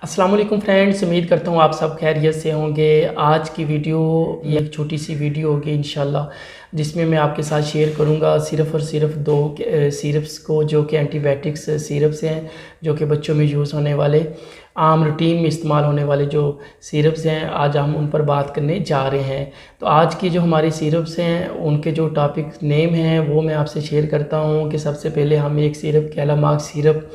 अस्सलाम वालेकुम फ्रेंड्स, उम्मीद करता हूँ आप सब खैरियत से होंगे। आज की वीडियो ये एक छोटी सी वीडियो होगी इंशाल्लाह, जिसमें मैं आपके साथ शेयर करूँगा सिर्फ़ और सिर्फ दो सिरप्स को, जो कि एंटीबायोटिक्स सिरप्स हैं, जो कि बच्चों में यूज़ होने वाले, आम रूटीन में इस्तेमाल होने वाले जो सिरप्स हैं, आज हम उन पर बात करने जा रहे हैं। तो आज की जो हमारी सिरप्स हैं उनके जो टॉपिक नेम हैं वो मैं आपसे शेयर करता हूँ कि सबसे पहले हम एक सिरप कैलामाक्स सिरप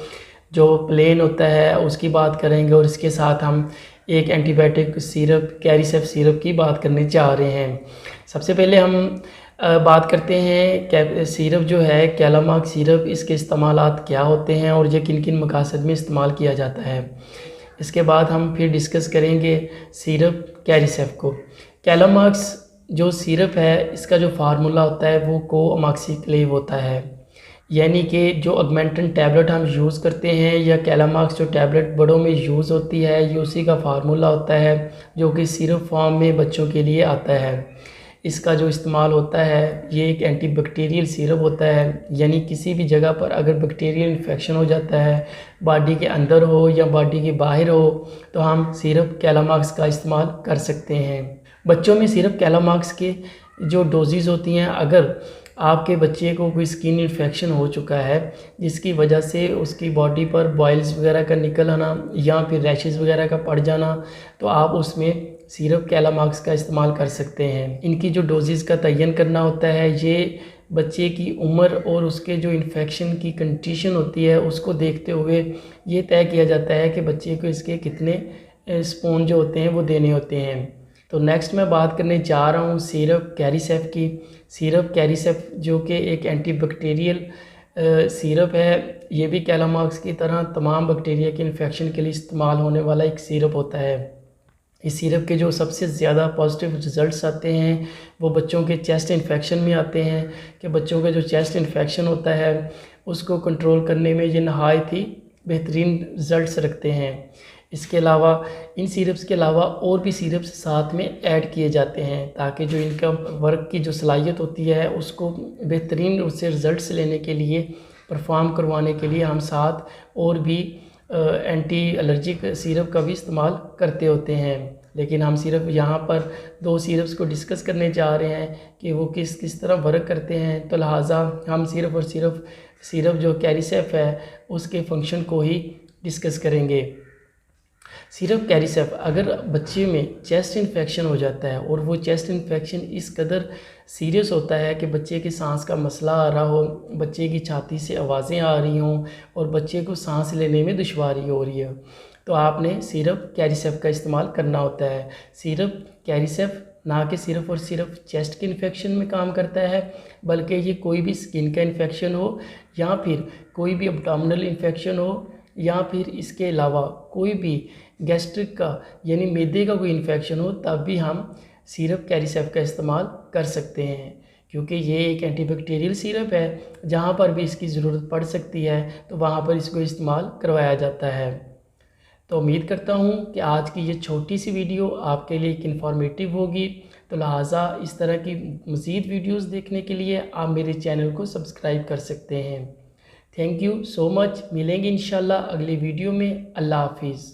जो प्लेन होता है उसकी बात करेंगे, और इसके साथ हम एक एंटीबायोटिक सिरप कैरिसेप सिरप की बात करने जा रहे हैं। सबसे पहले हम बात करते हैं सिरप जो है कैलामाक्स सिरप, इसके इस्तेमालात क्या होते हैं और ये किन किन मकासद में इस्तेमाल किया जाता है। इसके बाद हम फिर डिस्कस करेंगे सिरप कैरिसेप को। कैलामाक्स जो सिरप है इसका जो फार्मूला होता है वो कोअमाक्सीक्लेव होता है, यानी कि जो ऑगमेंटन टैबलेट हम यूज़ करते हैं या कैलामाक्स जो टैबलेट बड़ों में यूज़ होती है, ये उसी का फार्मूला होता है जो कि सिरप फॉर्म में बच्चों के लिए आता है। इसका जो इस्तेमाल होता है ये एक एंटीबैक्टीरियल सिरप होता है, यानी किसी भी जगह पर अगर बैक्टीरियल इन्फेक्शन हो जाता है, बॉडी के अंदर हो या बॉडी के बाहर हो, तो हम सिरप कैलामाक्स का इस्तेमाल कर सकते हैं। बच्चों में सिरप कैलामाक्स के जो डोजेज़ होती हैं, अगर आपके बच्चे को कोई स्किन इन्फेक्शन हो चुका है जिसकी वजह से उसकी बॉडी पर बॉयल्स वगैरह का निकल आना या फिर रैशेस वगैरह का पड़ जाना, तो आप उसमें सिरप कैलामाक्स का इस्तेमाल कर सकते हैं। इनकी जो डोजेज़ का तयन करना होता है ये बच्चे की उम्र और उसके जो इन्फेक्शन की कंडीशन होती है उसको देखते हुए ये तय किया जाता है कि बच्चे को इसके कितने स्पून जो होते हैं वो देने होते हैं। तो नेक्स्ट मैं बात करने जा रहा हूँ सिरप कैरिसेप की। सिरप कैरिसेप जो कि एक एंटीबैक्टीरियल सिरप है, ये भी कैलामाक्स की तरह तमाम बैक्टीरिया के इन्फेक्शन के लिए इस्तेमाल होने वाला एक सिरप होता है। इस सिरप के जो सबसे ज़्यादा पॉजिटिव रिज़ल्ट्स आते हैं वो बच्चों के चेस्ट इन्फेक्शन में आते हैं, कि बच्चों का जो चेस्ट इन्फेक्शन होता है उसको कंट्रोल करने में ये नहायत ही बेहतरीन रिज़ल्ट्स रखते हैं। इसके अलावा इन सिरप्स के अलावा और भी सिरप्स साथ में ऐड किए जाते हैं ताकि जो इनका वर्क की जो सलाहियत होती है उसको बेहतरीन उससे रिज़ल्ट्स लेने के लिए, परफॉर्म करवाने के लिए हम साथ और भी एंटी एलर्जिक सिरप का भी इस्तेमाल करते होते हैं। लेकिन हम सिर्फ यहाँ पर दो सिरप्स को डिस्कस करने जा रहे हैं कि वो किस किस तरह वर्क करते हैं, तो लिहाजा हम सिर्फ और सिर्फ सिरप जो कैरिसेप है उसके फंक्शन को ही डिस्कस करेंगे। सिरप कैरिसेप, अगर बच्चे में चेस्ट इन्फेक्शन हो जाता है और वो चेस्ट इन्फेक्शन इस कदर सीरियस होता है कि बच्चे के सांस का मसला आ रहा हो, बच्चे की छाती से आवाज़ें आ रही हों और बच्चे को सांस लेने में दुश्वारी हो रही है, तो आपने सिरप कैरिसेप का इस्तेमाल करना होता है। सिरप कैरिसेप ना कि सिर्फ और सिर्फ चेस्ट के इन्फेक्शन में काम करता है, बल्कि ये कोई भी स्किन का इन्फेक्शन हो या फिर कोई भी एब्डोमिनल इन्फेक्शन हो या फिर इसके अलावा कोई भी गैस्ट्रिक का यानी मैदे का कोई इन्फेक्शन हो, तब भी हम सिरप कैरिसेप का इस्तेमाल कर सकते हैं, क्योंकि ये एक एंटीबैक्टीरियल सिरप है। जहाँ पर भी इसकी ज़रूरत पड़ सकती है तो वहाँ पर इसको इस्तेमाल करवाया जाता है। तो उम्मीद करता हूँ कि आज की ये छोटी सी वीडियो आपके लिए एक इन्फॉर्मेटिव होगी। तो लिहाजा इस तरह की मज़ीद वीडियोज़ देखने के लिए आप मेरे चैनल को सब्सक्राइब कर सकते हैं। Thank you so much. मिलेंगे इंशाल्लाह अगली वीडियो में। अल्लाह हाफिज़।